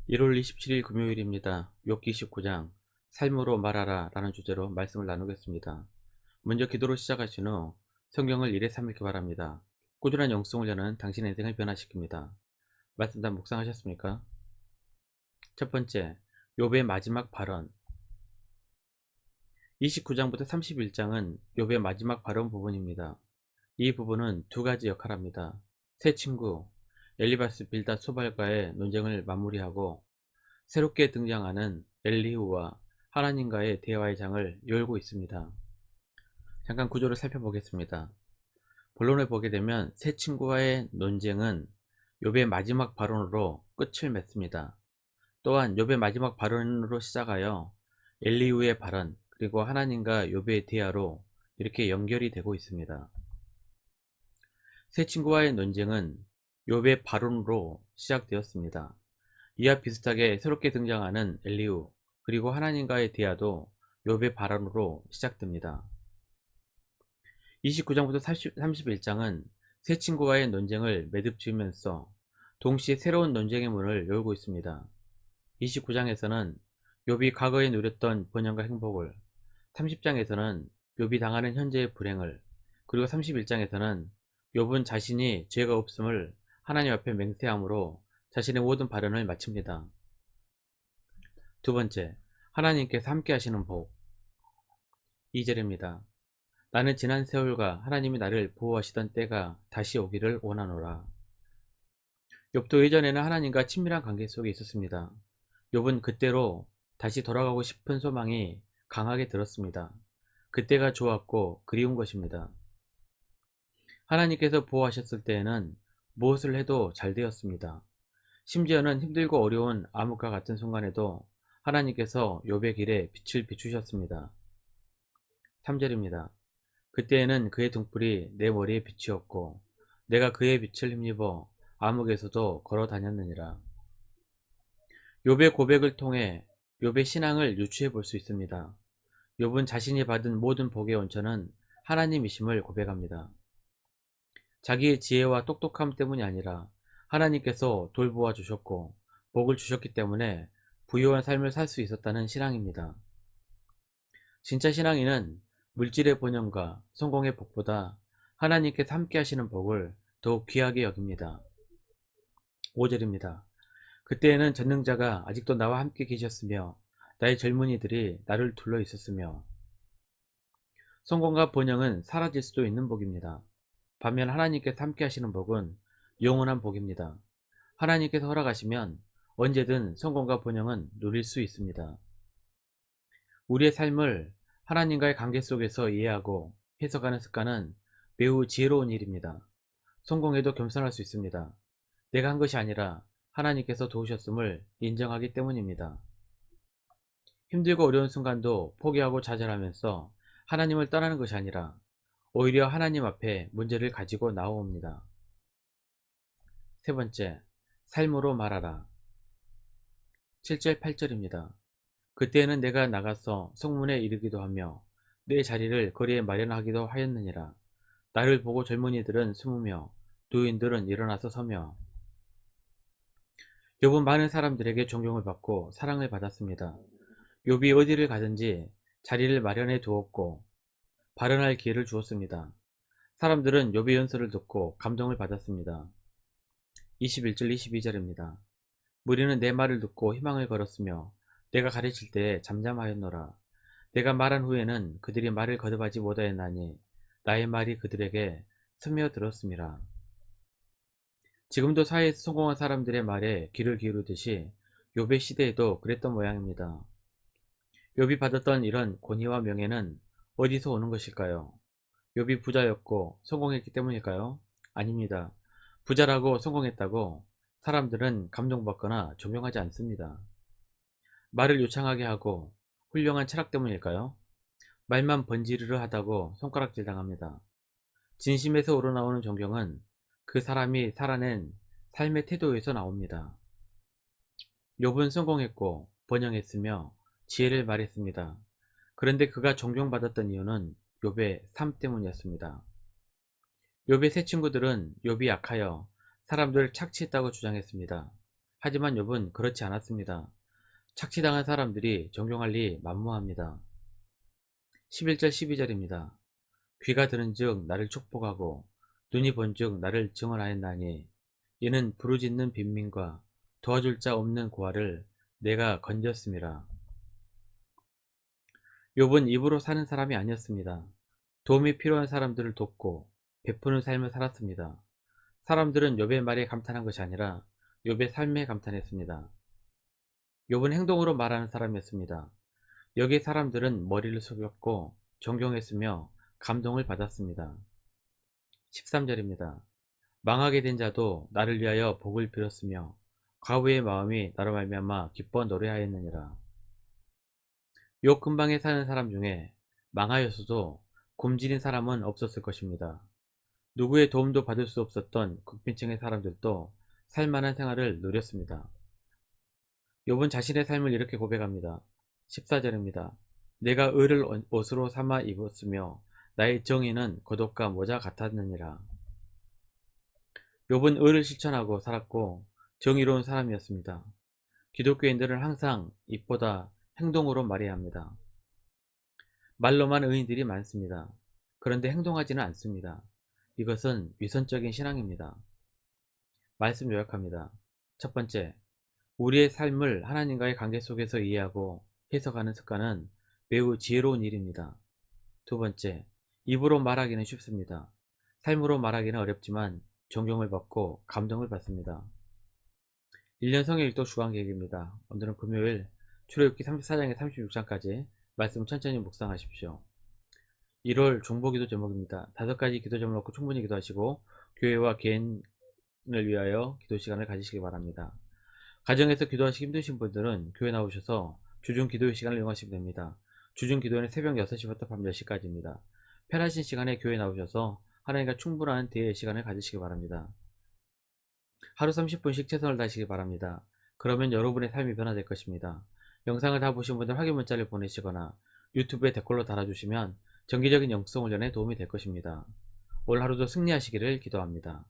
1월 27일 금요일입니다. 욥기 19장 삶으로 말하라 라는 주제로 말씀을 나누겠습니다. 먼저 기도로 시작하신 후 성경을 일에 삼을기 바랍니다. 꾸준한 영성을 여는 당신의 인생을 변화시킵니다. 말씀 다 묵상하셨습니까? 첫 번째, 욥의 마지막 발언. 29장부터 31장은 욥의 마지막 발언 부분입니다. 이 부분은 두 가지 역할을 합니다. 새 친구 엘리바스 빌닷 소발과의 논쟁을 마무리하고 새롭게 등장하는 엘리후와 하나님과의 대화의 장을 열고 있습니다. 잠깐 구조를 살펴보겠습니다. 본론을 보게 되면 새 친구와의 논쟁은 욥의 마지막 발언으로 끝을 맺습니다. 또한 욥의 마지막 발언으로 시작하여 엘리후의 발언 그리고 하나님과 욥의 대화로 이렇게 연결이 되고 있습니다. 새 친구와의 논쟁은 욥의 발언으로 시작되었습니다. 이와 비슷하게 새롭게 등장하는 엘리후 그리고 하나님과의 대화도 욥의 발언으로 시작됩니다. 29장부터 31장은 새 친구와의 논쟁을 매듭 지으면서 동시에 새로운 논쟁의 문을 열고 있습니다. 29장에서는 욥이 과거에 누렸던 번영과 행복을, 30장에서는 욥이 당하는 현재의 불행을, 그리고 31장에서는 욥은 자신이 죄가 없음을 하나님 앞에 맹세함으로 자신의 모든 발언을 마칩니다. 두 번째, 하나님께서 함께 하시는 복. 2절입니다. 나는 지난 세월과 하나님이 나를 보호하시던 때가 다시 오기를 원하노라. 욥도 예전에는 하나님과 친밀한 관계 속에 있었습니다. 욥은 그때로 다시 돌아가고 싶은 소망이 강하게 들었습니다. 그때가 좋았고 그리운 것입니다. 하나님께서 보호하셨을 때에는 무엇을 해도 잘 되었습니다. 심지어는 힘들고 어려운 암흑과 같은 순간에도 하나님께서 욥의 길에 빛을 비추셨습니다. 3절입니다. 그때에는 그의 등불이 내 머리에 빛이었고 내가 그의 빛을 힘입어 암흑에서도 걸어 다녔느니라. 욥의 고백을 통해 욥의 신앙을 유추해 볼 수 있습니다. 욥은 자신이 받은 모든 복의 원천은 하나님이심을 고백합니다. 자기의 지혜와 똑똑함 때문이 아니라 하나님께서 돌보아 주셨고 복을 주셨기 때문에 부유한 삶을 살 수 있었다는 신앙입니다. 진짜 신앙인은 물질의 번영과 성공의 복보다 하나님께서 함께 하시는 복을 더욱 귀하게 여깁니다. 5절입니다. 그때에는 전능자가 아직도 나와 함께 계셨으며 나의 젊은이들이 나를 둘러 있었으며. 성공과 번영은 사라질 수도 있는 복입니다. 반면 하나님께서 함께 하시는 복은 영원한 복입니다. 하나님께서 허락하시면 언제든 성공과 번영은 누릴 수 있습니다. 우리의 삶을 하나님과의 관계 속에서 이해하고 해석하는 습관은 매우 지혜로운 일입니다. 성공해도 겸손할 수 있습니다. 내가 한 것이 아니라 하나님께서 도우셨음을 인정하기 때문입니다. 힘들고 어려운 순간도 포기하고 좌절하면서 하나님을 떠나는 것이 아니라 오히려 하나님 앞에 문제를 가지고 나옵니다. 세 번째, 삶으로 말하라. 7절 8절입니다. 그때에는 내가 나가서 성문에 이르기도 하며 내 자리를 거리에 마련하기도 하였느니라. 나를 보고 젊은이들은 숨으며 노인들은 일어나서 서며. 욥은 많은 사람들에게 존경을 받고 사랑을 받았습니다. 욥이 어디를 가든지 자리를 마련해 두었고 발언할 기회를 주었습니다. 사람들은 욥의 연설을 듣고 감동을 받았습니다. 21절 22절입니다. 무리는 내 말을 듣고 희망을 걸었으며 내가 가르칠 때에 잠잠하였노라. 내가 말한 후에는 그들이 말을 거듭하지 못하였나니 나의 말이 그들에게 스며들었음이라. 지금도 사회에서 성공한 사람들의 말에 귀를 기울이듯이 욥의 시대에도 그랬던 모양입니다. 욥이 받았던 이런 권위와 명예는 어디서 오는 것일까요? 욥이 부자였고 성공했기 때문일까요? 아닙니다. 부자라고 성공했다고 사람들은 감동받거나 존경하지 않습니다. 말을 요창하게 하고 훌륭한 철학 때문일까요? 말만 번지르르 하다고 손가락질 당합니다. 진심에서 우러나오는 존경은 그 사람이 살아낸 삶의 태도에서 나옵니다. 욥은 성공했고 번영했으며 지혜를 말했습니다. 그런데 그가 존경받았던 이유는 욥의 삶 때문이었습니다. 욥의 세 친구들은 욥이 약하여 사람들을 착취했다고 주장했습니다. 하지만 욥은 그렇지 않았습니다. 착취당한 사람들이 존경할 리 만무합니다. 11절 12절입니다. 귀가 들은즉 나를 축복하고 눈이 본즉 나를 증언하였나니 이는 부르짖는 빈민과 도와줄 자 없는 고아를 내가 건졌음이라. 욥은 입으로 사는 사람이 아니었습니다. 도움이 필요한 사람들을 돕고 베푸는 삶을 살았습니다. 사람들은 욥의 말에 감탄한 것이 아니라 욥의 삶에 감탄했습니다. 욥은 행동으로 말하는 사람이었습니다. 여기 사람들은 머리를 숙였고 존경했으며 감동을 받았습니다. 13절입니다. 망하게 된 자도 나를 위하여 복을 빌었으며 과부의 마음이 나로 말미암아 기뻐 노래하였느니라. 욥 근방에 사는 사람 중에 망하였어도 굶주린 사람은 없었을 것입니다. 누구의 도움도 받을 수 없었던 극빈층의 사람들도 살만한 생활을 누렸습니다. 욥은 자신의 삶을 이렇게 고백합니다. 14절입니다. 내가 의를 옷으로 삼아 입었으며 나의 정의는 겉옷과 모자 같았느니라. 욥은 의를 실천하고 살았고 정의로운 사람이었습니다. 기독교인들은 항상 입보다 행동으로 말해야 합니다. 말로만 의인들이 많습니다. 그런데 행동하지는 않습니다. 이것은 위선적인 신앙입니다. 말씀 요약합니다. 첫 번째, 우리의 삶을 하나님과의 관계 속에서 이해하고 해석하는 습관은 매우 지혜로운 일입니다. 두 번째, 입으로 말하기는 쉽습니다. 삶으로 말하기는 어렵지만 존경을 받고 감동을 받습니다. 1년 성경일도 주간계획입니다. 오늘은 금요일 출애굽기 34장에 36장까지 말씀 천천히 묵상하십시오. 1월 중보기도 제목입니다. 5가지 기도 제목을 놓고 충분히 기도하시고 교회와 개인을 위하여 기도 시간을 가지시기 바랍니다. 가정에서 기도하시기 힘드신 분들은 교회 나오셔서 주중 기도의 시간을 이용하시면 됩니다. 주중 기도는 새벽 6시부터 밤 10시까지입니다. 편하신 시간에 교회 나오셔서 하나님과 충분한 대화의 시간을 가지시기 바랍니다. 하루 30분씩 최선을 다하시기 바랍니다. 그러면 여러분의 삶이 변화될 것입니다. 영상을 다 보신 분들 확인 문자를 보내시거나 유튜브에 댓글로 달아주시면 정기적인 영성 훈련에 도움이 될 것입니다. 올 하루도 승리하시기를 기도합니다.